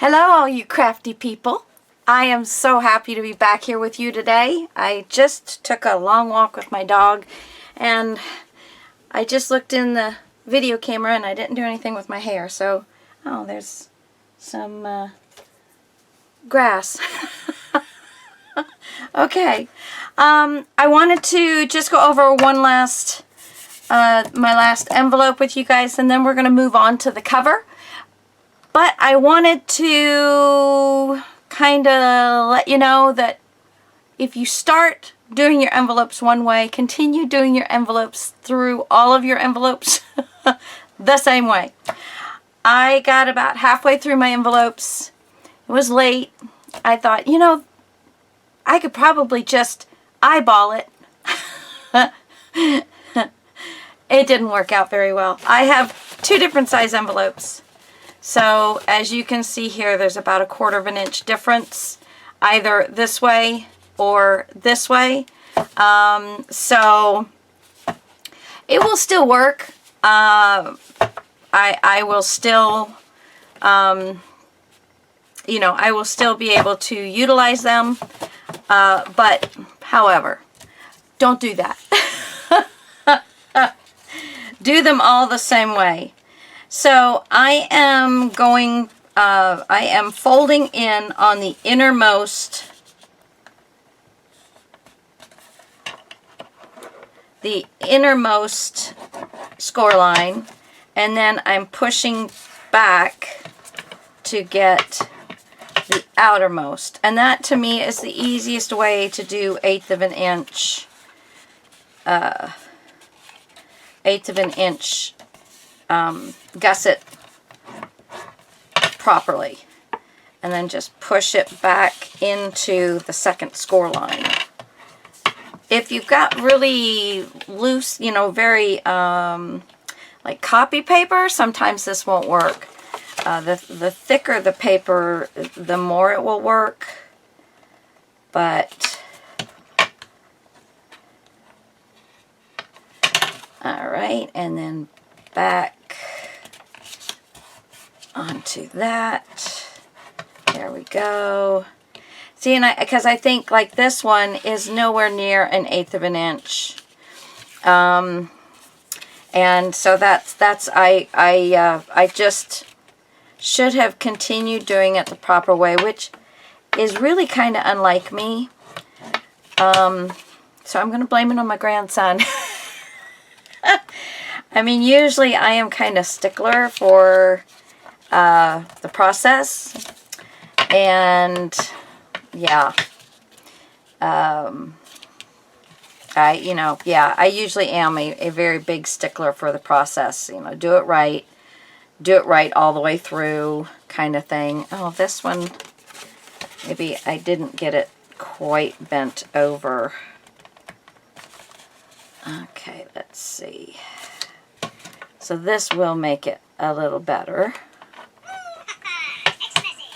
Hello, all you crafty people. I am so happy to be back here with you today. I just took a long walk with my dog, and I just looked in the video camera and I didn't do anything with my hair. So, oh, there's some grass. Okay. I wanted to just go over my last envelope with you guys, and then we're going to move on to the cover. But I wanted to kind of let you know that if you start doing your envelopes one way, continue doing your envelopes through all of your envelopes the same way. I got about halfway through my envelopes. It was late. I thought, you know, I could probably just eyeball it. It didn't work out very well. I have two different size envelopes. So as you can see here, there's about 1/4 of an inch difference, either this way or this way. So it will still work. I will still, you know, I will still be able to utilize them. But however, don't do that. Do them all the same way. So I am folding in on the innermost, score line, and then I'm pushing back to get the outermost. And that to me is the easiest way to do 1/8 of an inch, gusset properly, and then just push it back into the second score line. If you've got really loose, you know, very like copy paper, sometimes this won't work. The thicker the paper, the more it will work. But all right, and then back onto that. There we go. See, and because I think like this one is nowhere near 1/8 of an inch, and so I just should have continued doing it the proper way, which is really kind of unlike me. So I'm going to blame it on my grandson. I mean, usually I am kind of stickler for the process, and yeah, I usually am a very big stickler for the process. You know, do it right all the way through, kind of thing. Oh, this one, maybe I didn't get it quite bent over. Okay, let's see. So this will make it a little better.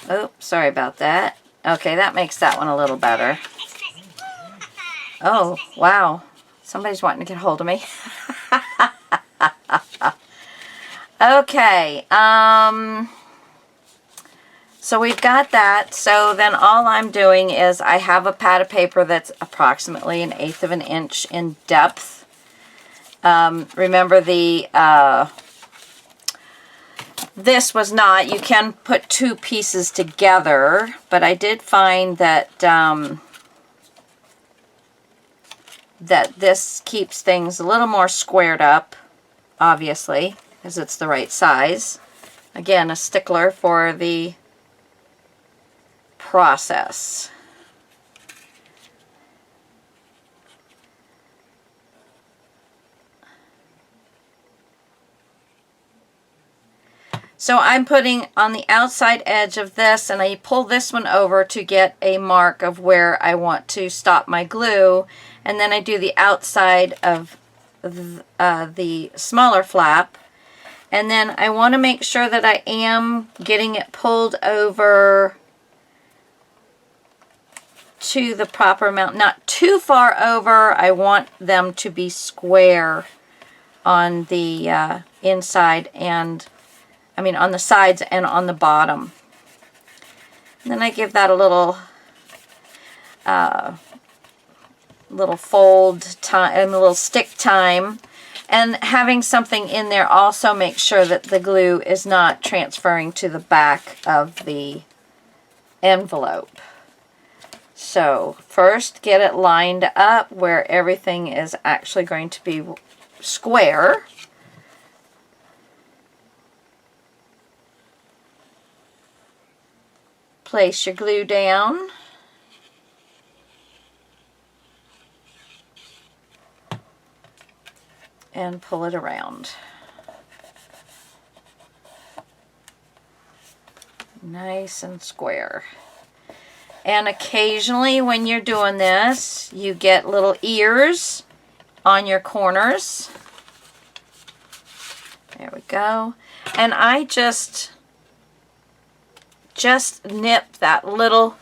Oh, sorry about that. Okay, that makes that one a little better. Oh, wow. Somebody's wanting to get hold of me. Okay, so we've got that. So then all I'm doing is I have a pad of paper that's approximately 1/8 of an inch in depth. Remember this was not, you can put two pieces together, but I did find that that this keeps things a little more squared up, obviously, because it's the right size. Again, a stickler for the process. So I'm putting on the outside edge of this, and I pull this one over to get a mark of where I want to stop my glue, and then I do the outside of the smaller flap, and then I want to make sure that I am getting it pulled over to the proper amount, not too far over. I want them to be square on the inside, and I mean on the sides and on the bottom. Then I give that a little fold time, a little stick time. And having something in there also makes sure that the glue is not transferring to the back of the envelope. So first get it lined up where everything is actually going to be square. Place your glue down. And pull it around. Nice and square. And occasionally when you're doing this, you get little ears on your corners. There we go. And I just nip that little,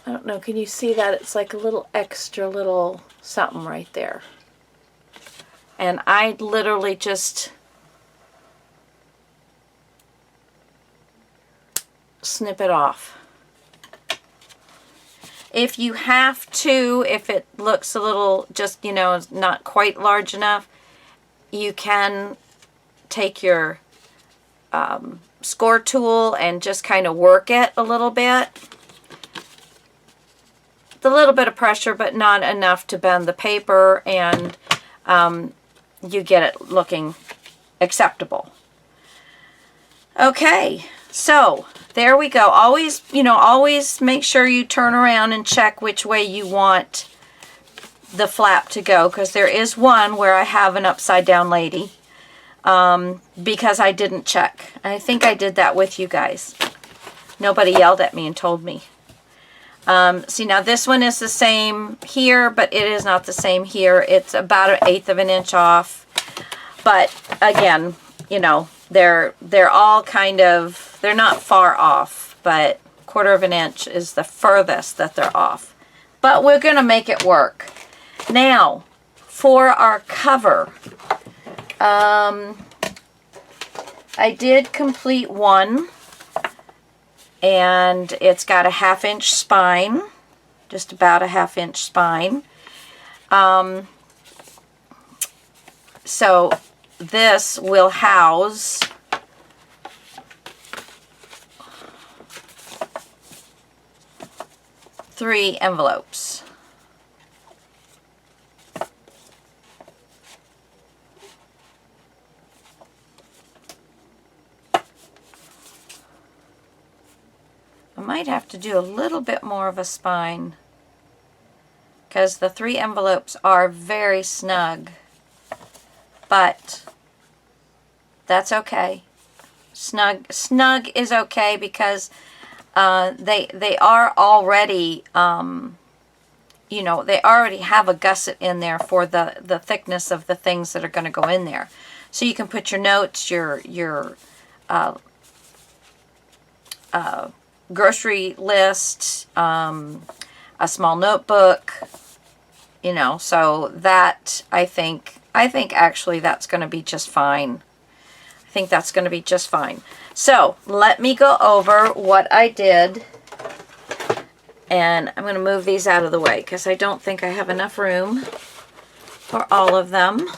I don't know, can you see that? It's like a little extra little something right there. And I literally just snip it off. If you have to, if it looks a little just, you know, not quite large enough, you can take your score tool and just kind of work it a little bit. With a little bit of pressure, but not enough to bend the paper, and you get it looking acceptable. Okay, so there we go. Always, you know, always make sure you turn around and check which way you want the flap to go, because there is one where I have an upside down lady because I didn't check. I think I did that with you guys. Nobody yelled at me and told me. See, now this one is the same here, but it is not the same here. It's about 1/8 of an inch off. But again, you know, they're all kind of, they're not far off, but 1/4 of an inch is the furthest that they're off. But we're going to make it work. Now, for our cover, I did complete one. And it's got a 1/2 inch spine, just about a 1/2 inch spine. So this will house three envelopes. I might have to do a little bit more of a spine because the 3 envelopes are very snug, but that's okay. Snug is okay because they are already, you know, they already have a gusset in there for the thickness of the things that are going to go in there. So you can put your notes, your grocery list, a small notebook, you know, so that I think actually that's going to be just fine. I think that's going to be just fine. So let me go over what I did, and I'm going to move these out of the way because I don't think I have enough room for all of them.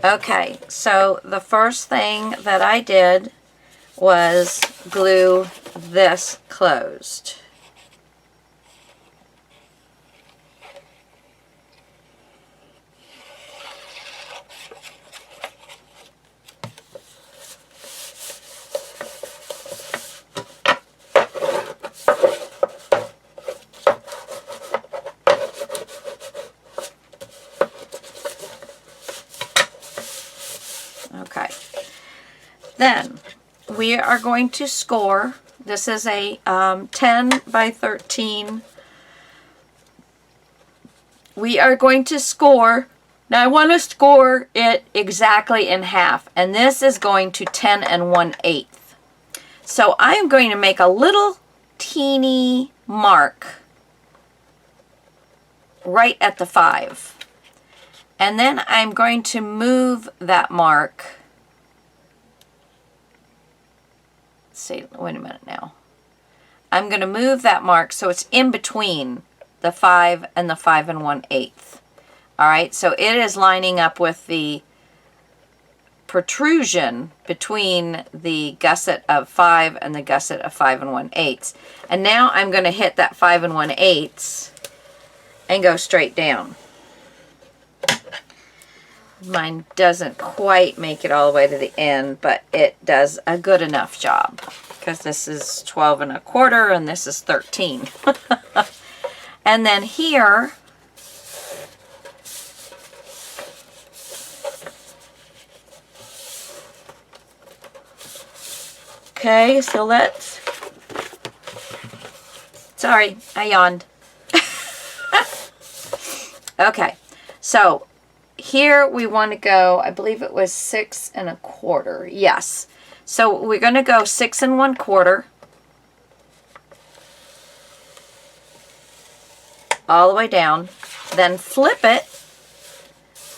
Okay, so the first thing that I did was glue this closed. Okay. Then we are going to score. This is a 10 by 13. We are going to score. Now I want to score it exactly in half, and this is going to 10 1/8. So I am going to make a little teeny mark right at the 5. And then I'm going to move that mark let's see, wait a minute now. I'm going to move that mark so it's in between the 5 and the 5 1/8. All right, so it is lining up with the protrusion between the gusset of 5 and the gusset of 5 1/8. And now I'm going to hit that 5 1/8 and go straight down. Mine doesn't quite make it all the way to the end, but it does a good enough job because this is 12 1/4 and this is 13. And then here, okay, so let's, sorry, I yawned. Okay, so here we want to go, I believe it was 6 1/4. Yes. So we're going to go 6 1/4 all the way down, then flip it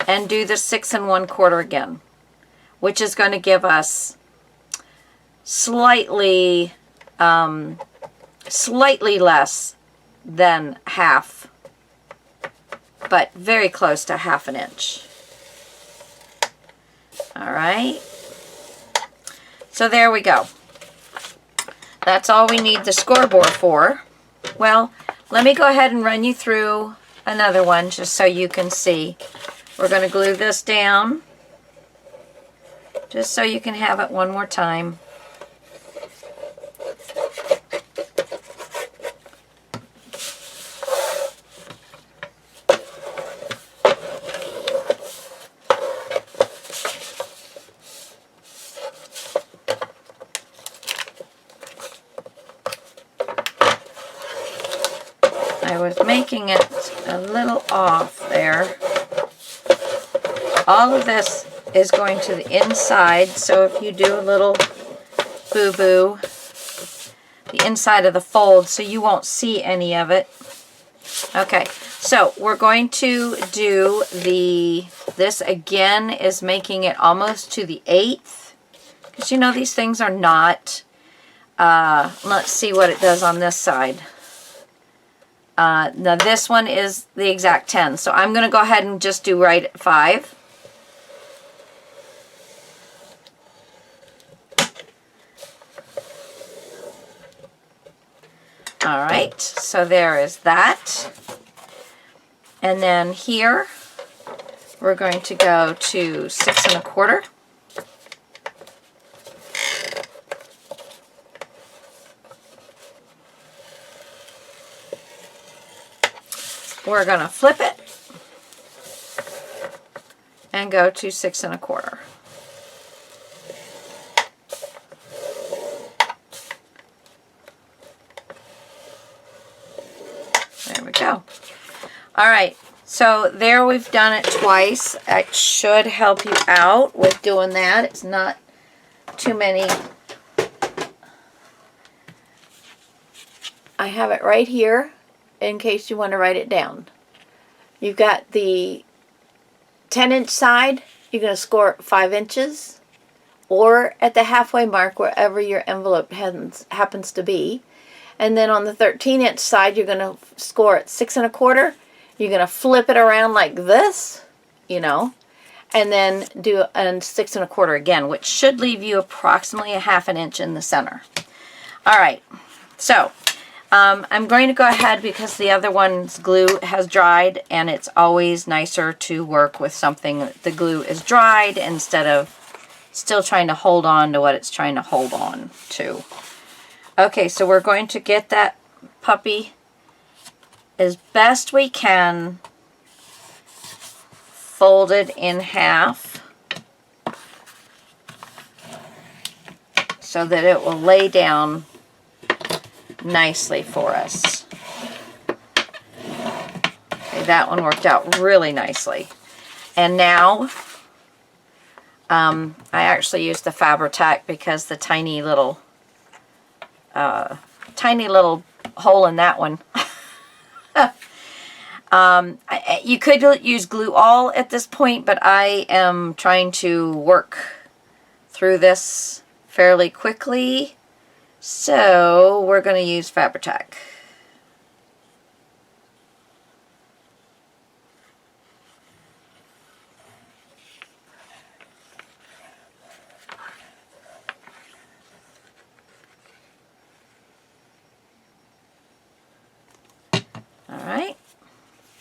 and do the 6 1/4 again, which is going to give us slightly less than half, but very close to 1/2 inch. All right. So there we go. That's all we need the scoreboard for. Well, let me go ahead and run you through another one just so you can see. We're going to glue this down just so you can have it one more time. I was making it a little off there. All of this is going to the inside, so if you do a little boo-boo, the inside of the fold, so you won't see any of it. Okay, so we're going to do this again is making it almost to the 1/8, because you know these things are not, let's see what it does on this side. Now this one is the exact 10, so I'm going to go ahead and just do right at 5. All right, so there is that. And then here we're going to go to 6 1/4. We're going to flip it and go to 6 1/4. There we go. All right, so there we've done it twice. It should help you out with doing that. It's not too many. I have it right here in case you want to write it down. You've got the 10-inch side, you're going to score it 5 inches, or at the halfway mark wherever your envelope happens to be. And then on the 13-inch side, you're going to score it 6 1/4. You're going to flip it around like this, you know, and then do a 6 1/4 again, which should leave you approximately 1/2 inch in the center. All right, so I'm going to go ahead because the other one's glue has dried, and it's always nicer to work with something that the glue is dried instead of still trying to hold on to what it's trying to hold on to. Okay, so we're going to get that puppy as best we can folded in half so that it will lay down nicely for us. Okay, that one worked out really nicely. And now I actually used the Fabri-Tac because the tiny little hole in that one. You could use glue all at this point, but I am trying to work through this fairly quickly So we're going to use Fabri-Tac. Alright,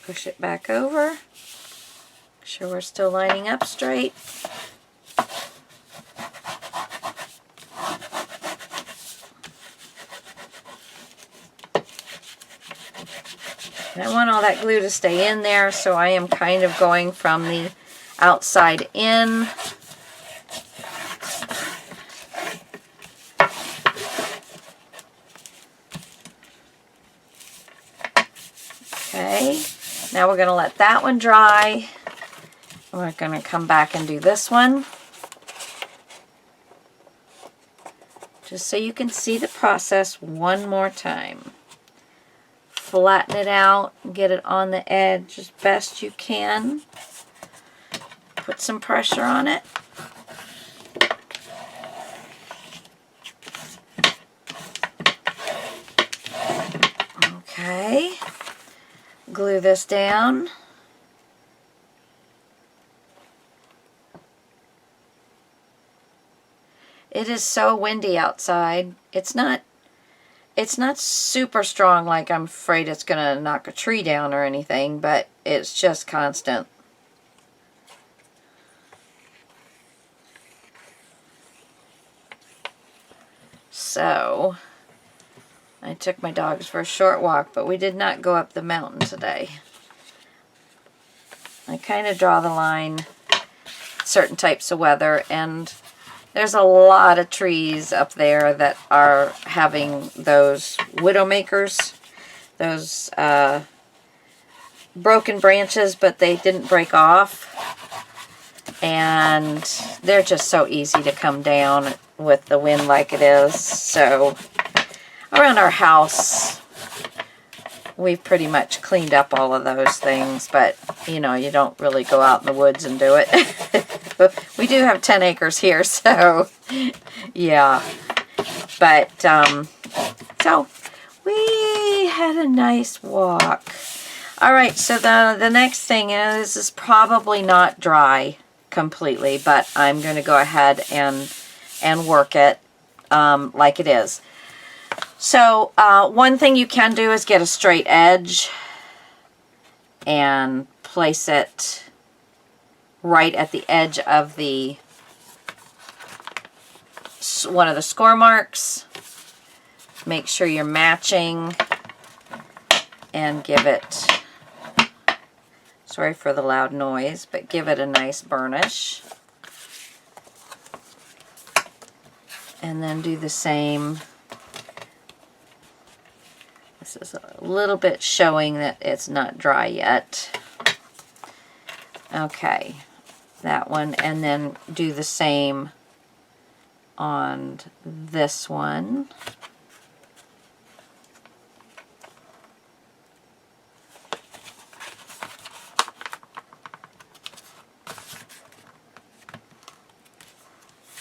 push it back over. Make sure we're still lining up straight. And I want all that glue to stay in there, so I am kind of going from the outside in. Okay, now we're going to let that one dry. We're going to come back and do this one. Just so you can see the process one more time. Flatten it out and get it on the edge as best you can. Put some pressure on it. Okay. Glue this down. It is so windy outside. It's not super strong, like I'm afraid it's going to knock a tree down or anything, but it's just constant. So, I took my dogs for a short walk, but we did not go up the mountain today. I kind of draw the line certain types of weather, and there's a lot of trees up there that are having those widowmakers, those broken branches, but they didn't break off. And they're just so easy to come down with the wind like it is. So around our house, we've pretty much cleaned up all of those things, but you know, you don't really go out in the woods and do it. We do have 10 acres here, so yeah. But so we had a nice walk. All right, so the next thing is, this is probably not dry completely, but I'm going to go ahead and work it like it is. So one thing you can do is get a straight edge and place it right at the edge of the one of the score marks. Make sure you're matching and give it, sorry for the loud noise, but give it a nice burnish. And then do the same. This is a little bit showing that it's not dry yet. Okay, that one, and then do the same on this one.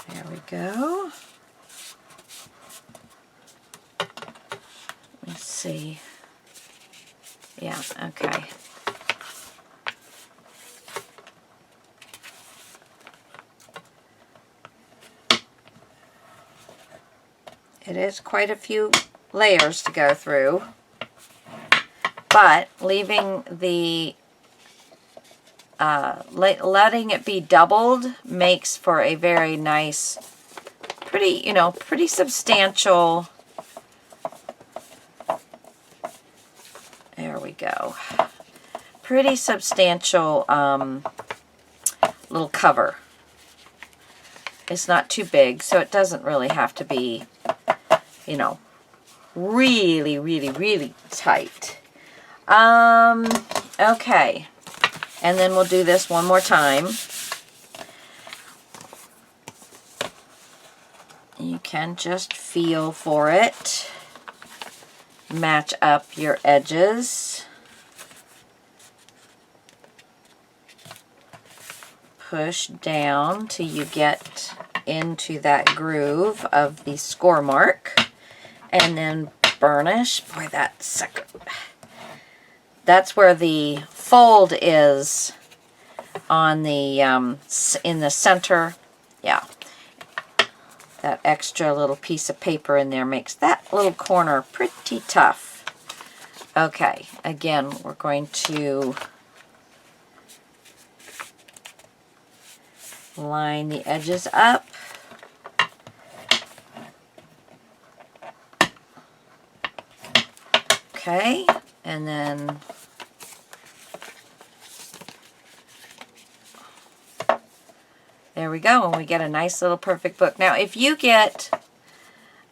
There we go. Let's see. Yeah, okay. It is quite a few layers to go through, but leaving the letting it be doubled makes for a very nice, pretty substantial. There we go. Pretty substantial little cover. It's not too big, so it doesn't really have to be, really, really, really tight. Okay. And then we'll do this one more time. You can just feel for it. Match up your edges. Push down till you get into that groove of the score mark. And then burnish. Boy, that sucker. That's where the fold is on the, in the center. Yeah. That extra little piece of paper in there makes that little corner pretty tough. Okay, again, we're going to line the edges up. Okay, and then there we go, and we get a nice little perfect book. Now, if you get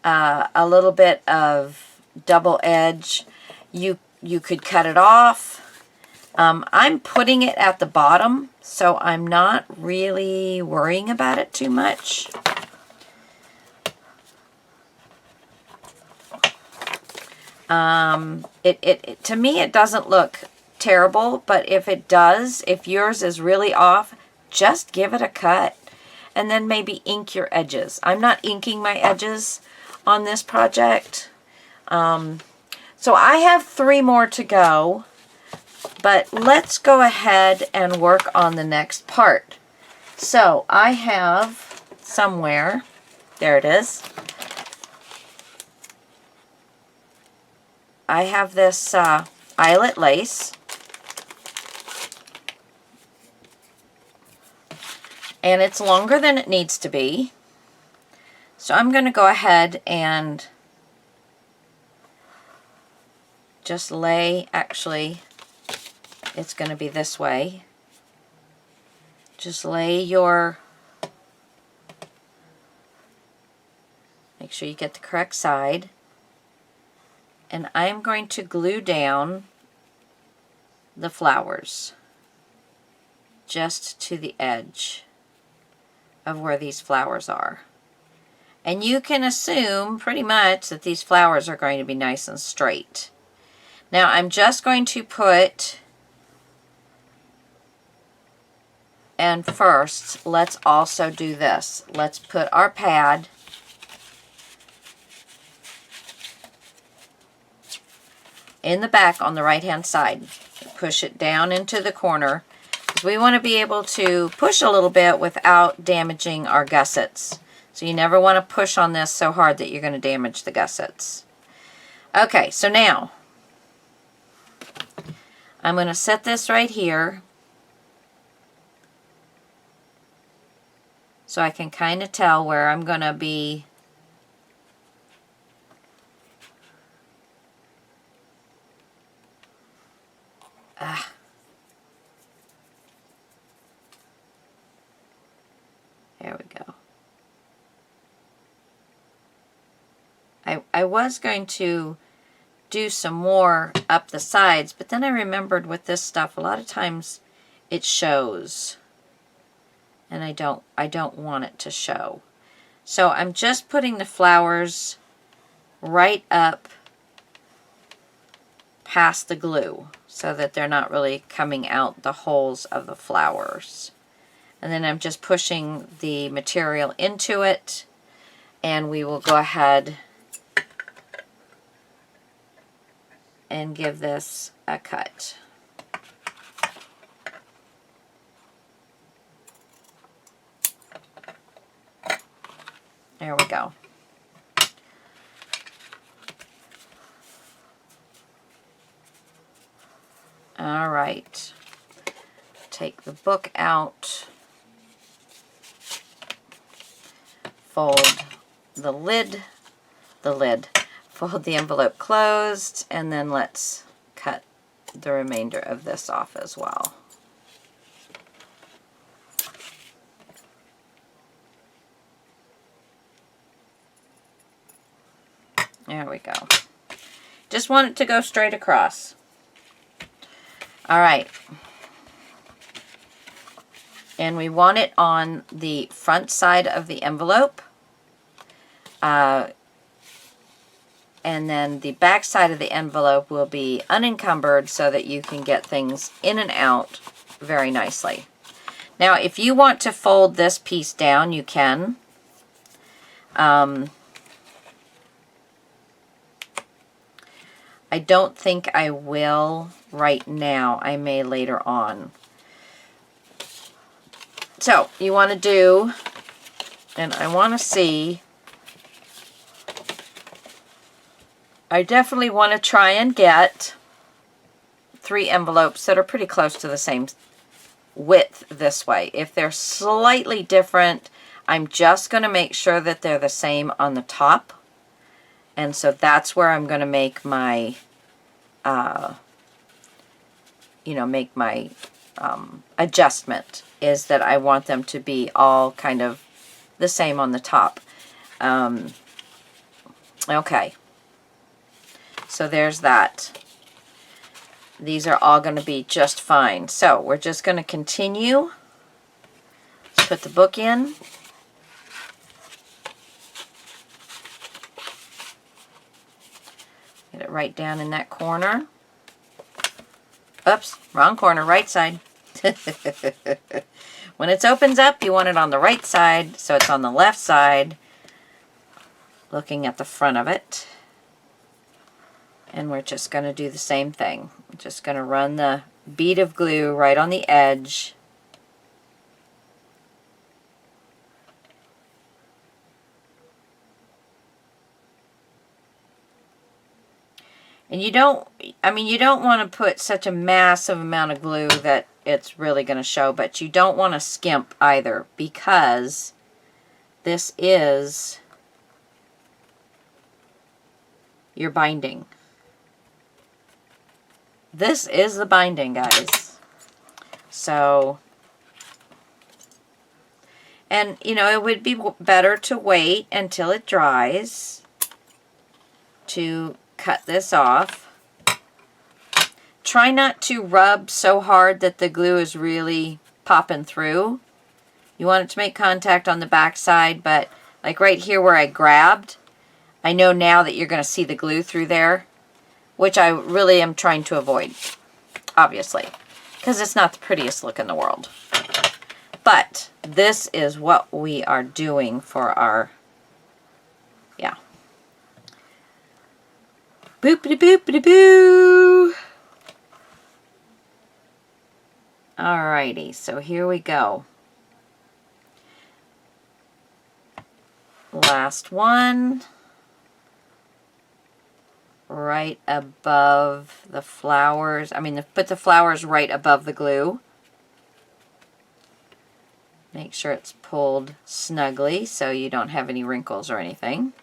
a little bit of double edge, you could cut it off. I'm putting it at the bottom, so I'm not really worrying about it too much. To me, it doesn't look terrible, but if it does, if yours is really off, just give it a cut and then maybe ink your edges. I'm not inking my edges on this project. So I have 3 more to go, but let's go ahead and work on the next part. So I have somewhere, there it is. I have this eyelet lace, and it's longer than it needs to be. So I'm going to go ahead and just lay, actually, it's going to be this way. Just lay your, make sure you get the correct side. And I'm going to glue down the flowers just to the edge of where these flowers are. And you can assume pretty much that these flowers are going to be nice and straight. Now I'm just going to put, and first let's also do this. Let's put our pad in the back on the right hand side. Push it down into the corner, because we want to be able to push a little bit without damaging our gussets. So you never want to push on this so hard that you're going to damage the gussets. Okay, so now I'm going to set this right here so I can kind of tell where I'm going to be . There we go. I was going to do some more up the sides, but then I remembered with this stuff, a lot of times it shows, and I don't want it to show. So I'm just putting the flowers right up past the glue so that they're not really coming out the holes of the flowers. And then I'm just pushing the material into it, and we will go ahead and give this a cut. There we go. All right. Take the book out. Fold the lid, fold the envelope closed, and then let's cut the remainder of this off as well. There we go. Just want it to go straight across. All right. And we want it on the front side of the envelope. And then the back side of the envelope will be unencumbered so that you can get things in and out very nicely. Now, if you want to fold this piece down, you can. I don't think I will right now. I may later on. So you want to do, and I want to see, I definitely want to try and get 3 envelopes that are pretty close to the same width this way. If they're slightly different, I'm just going to make sure that they're the same on the top. And so that's where I'm going to make my, make my adjustment, is that I want them to be all kind of the same on the top. Okay. So there's that. These are all going to be just fine. So we're just going to continue. Let's put the book in. Get it right down in that corner. Oops, wrong corner, right side. When it opens up, you want it on the right side, so it's on the left side, looking at the front of it. And we're just going to do the same thing. I'm just going to run the bead of glue right on the edge. And you don't want to put such a massive amount of glue that it's really going to show, but you don't want to skimp either, because this is your binding. This is the binding, guys. So, and it would be better to wait until it dries to cut this off. Try not to rub so hard that the glue is really popping through. You want it to make contact on the back side, but like right here where I grabbed, I know now that you're going to see the glue through there, which I really am trying to avoid, obviously, because it's not the prettiest look in the world. But this is what we are doing for our, yeah. Boopity-boopity-boo! Alrighty, so here we go. Last one. Right above the flowers. Put the flowers right above the glue. Make sure it's pulled snugly so you don't have any wrinkles or anything.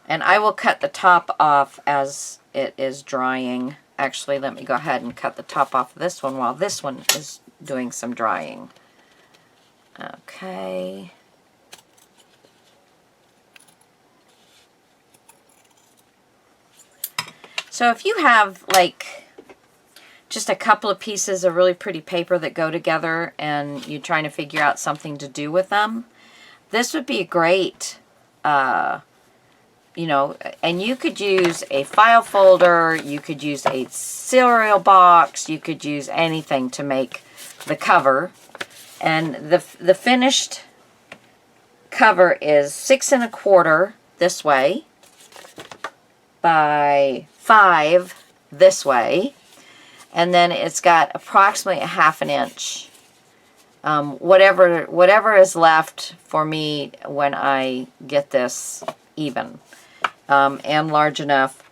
And I will cut the top off as it is drying. Actually, let me go ahead and cut the top off of this one while this one is doing some drying. Okay. So if you have like just a couple of pieces of really pretty paper that go together and you're trying to figure out something to do with them, this would be a great, and you could use a file folder, you could use a cereal box, you could use anything to make the cover. And the finished cover is 6 1/4 this way by 5 this way, and then it's got approximately 1/2 inch. Whatever is left for me when I get this even, and large enough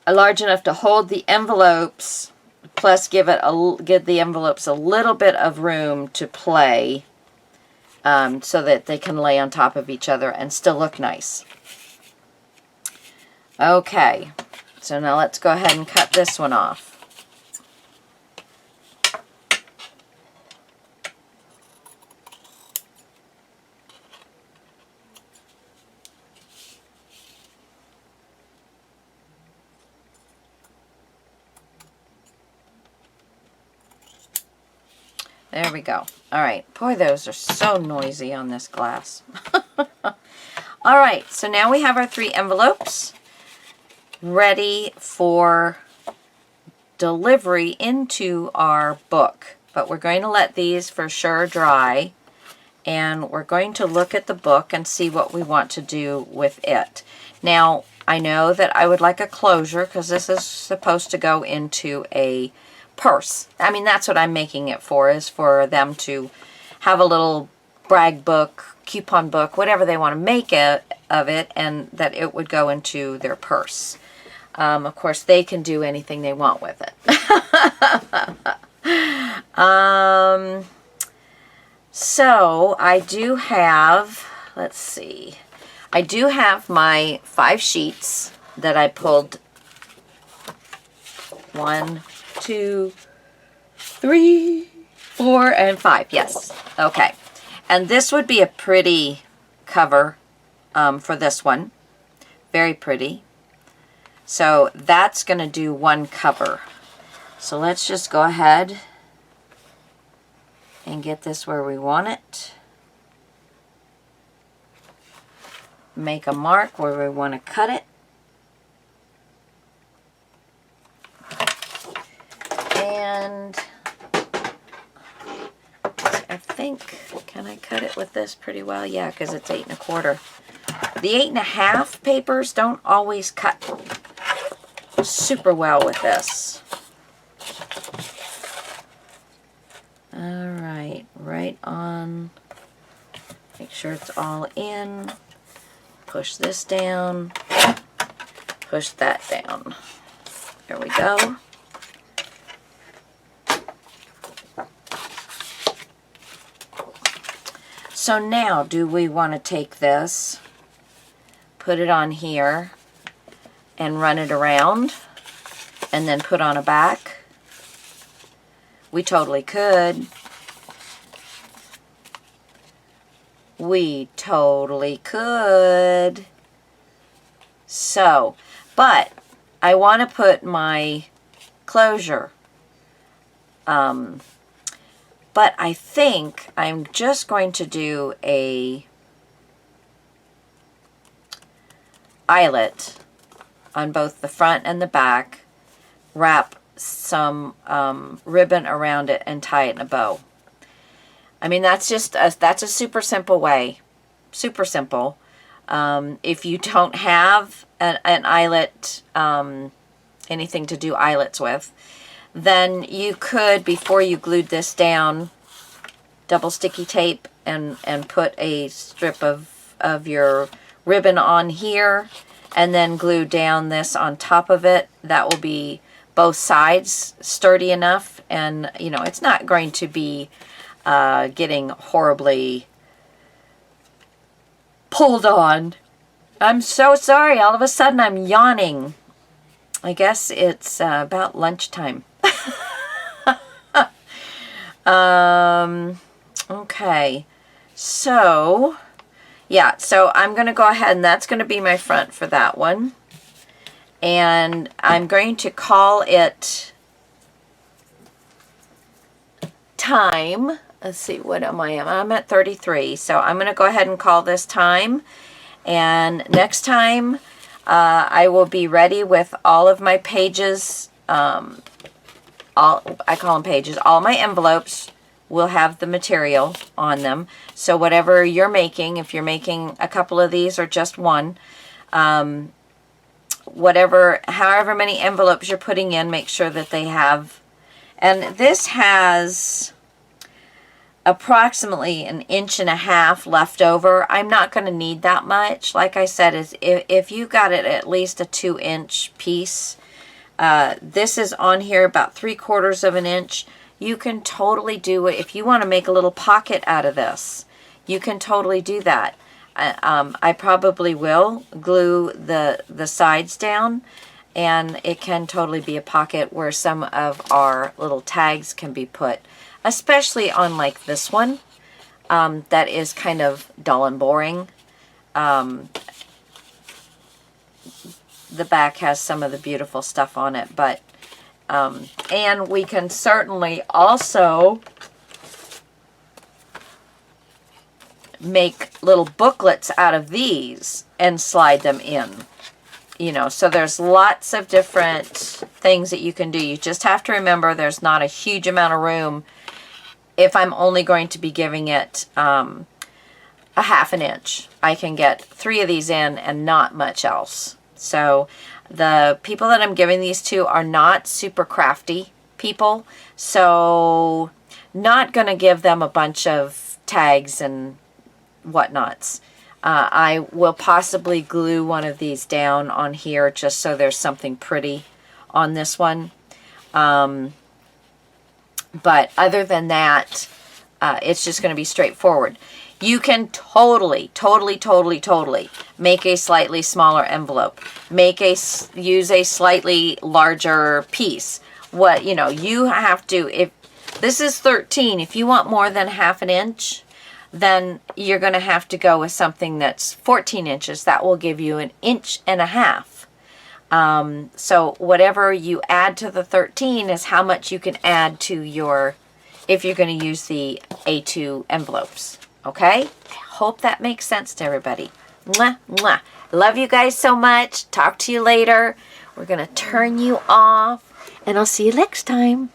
to hold the envelopes, plus give the envelopes a little bit of room to play, so that they can lay on top of each other and still look nice. Okay, so now let's go ahead and cut this one off. There we go. All right. Boy, those are so noisy on this glass. All right, so now we have our 3 envelopes ready for delivery into our book. But we're going to let these for sure dry, and we're going to look at the book and see what we want to do with it. Now, I know that I would like a closure because this is supposed to go into a purse. I mean, that's what I'm making it for, is for them to have a little brag book, coupon book, whatever they want to make it, of it, and that it would go into their purse. Of course, they can do anything they want with it. So I do have, let's see, I do have my 5 sheets that I pulled. 1, 2, 3, 4, and 5. Yes. Okay. And this would be a pretty cover for this one. Very pretty. So that's going to do one cover. So let's just go ahead and get this where we want it. Make a mark where we want to cut it. And I think, can I cut it with this pretty well? Yeah, because it's 8 1/4. The 8 1/2 papers don't always cut super well with this. Alright, right on. Make sure it's all in. Push this down. Push that down. There we go. So now, do we want to take this, put it on here, and run it around, and then put on a back? We totally could. We totally could. So, but I want to put my closure. But I think I'm just going to do a eyelet on both the front and the back, wrap some ribbon around it, and tie it in a bow. I mean, that's a super simple way. Super simple. If you don't have an eyelet, anything to do eyelets with, then you could, before you glued this down, double sticky tape and put a strip of your ribbon on here, and then glue down this on top of it. That will be both sides sturdy enough, and you know, it's not going to be getting horribly pulled on. I'm so sorry, all of a sudden I'm yawning. I guess it's about lunchtime. Okay, so yeah, so I'm going to go ahead, and that's going to be my front for that one. And I'm going to call it time. Let's see, what am I? I'm at 33, so I'm going to go ahead and call this time. And next time, I will be ready with all of my pages. I call them pages. All my envelopes will have the material on them. So whatever you're making, if you're making a couple of these or just one, however many envelopes you're putting in, make sure that they have. And this has approximately 1.5 inches left over. I'm not going to need that much. Like I said, if you got it at least a 2-inch piece, this is on here about 3/4 of an inch. You can totally do it. If you want to make a little pocket out of this, you can totally do that. I probably will glue the sides down, and it can totally be a pocket where some of our little tags can be put, especially on like this one that is kind of dull and boring. The back has some of the beautiful stuff on it, but and we can certainly also make little booklets out of these and slide them in. You know, so there's lots of different things that you can do. You just have to remember there's not a huge amount of room if I'm only going to be giving it a 1/2 inch. I can get 3 of these in and not much else. So the people that I'm giving these to are not super crafty people, so not going to give them a bunch of tags and whatnots. I will possibly glue one of these down on here just so there's something pretty on this one. But other than that, it's just going to be straightforward. You can totally make a slightly smaller envelope. Use a slightly larger piece. What, you know, you have to, if this is 13, if you want more than 1/2 inch, then you're going to have to go with something that's 14 inches. That will give you 1.5 inches. So whatever you add to the 13 is how much you can add to your, if you're going to use the A2 envelopes. Okay? I hope that makes sense to everybody. Mwah, mwah. Love you guys so much. Talk to you later. We're going to turn you off, and I'll see you next time.